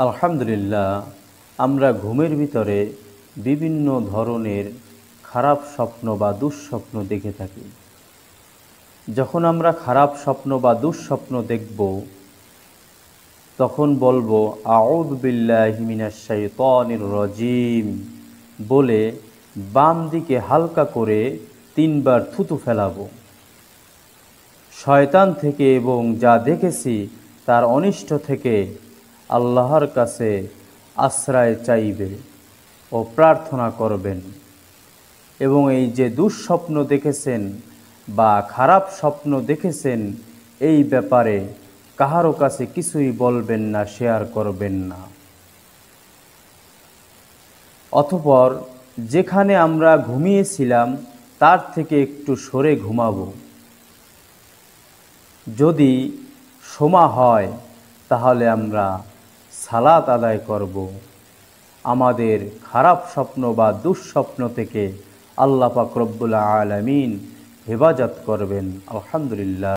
আলহামদুলিল্লাহ, আমরা ঘুমের ভিতরে বিভিন্ন ধরনের খারাপ স্বপ্ন বা দুঃস্বপ্ন দেখে থাকি। যখন আমরা খারাপ স্বপ্ন বা দুঃস্বপ্ন দেখব, তখন বলবো আউযু বিল্লাহি মিনাশ শাইতানির রাজিম বলে বাম দিকে হালকা করে 3 বার থুতু ফেলাবো। শয়তান থেকে এবং যা দেখেছি তার অনিষ্ট থেকে আল্লাহর কাছে আশ্রয় চাইবে ও প্রার্থনা করবেন। এবং এই যে দুঃস্বপ্ন দেখেছেন বা খারাপ স্বপ্ন দেখেছেন, এই ব্যাপারে কাহারও কাছে কিছুই বলবেন না, শেয়ার করবেন না। অতঃপর যেখানে আমরা ঘুমিয়েছিলাম তার থেকে একটু সরে ঘুমাবো। যদি সময় হয় তাহলে আমরা সালাত আদায় করব। আমাদের খারাপ স্বপ্ন বা দুঃস্বপ্ন থেকে আল্লাহ পাক রব্বুল আলামিন হেফাজত করবেন। আলহামদুলিল্লাহ।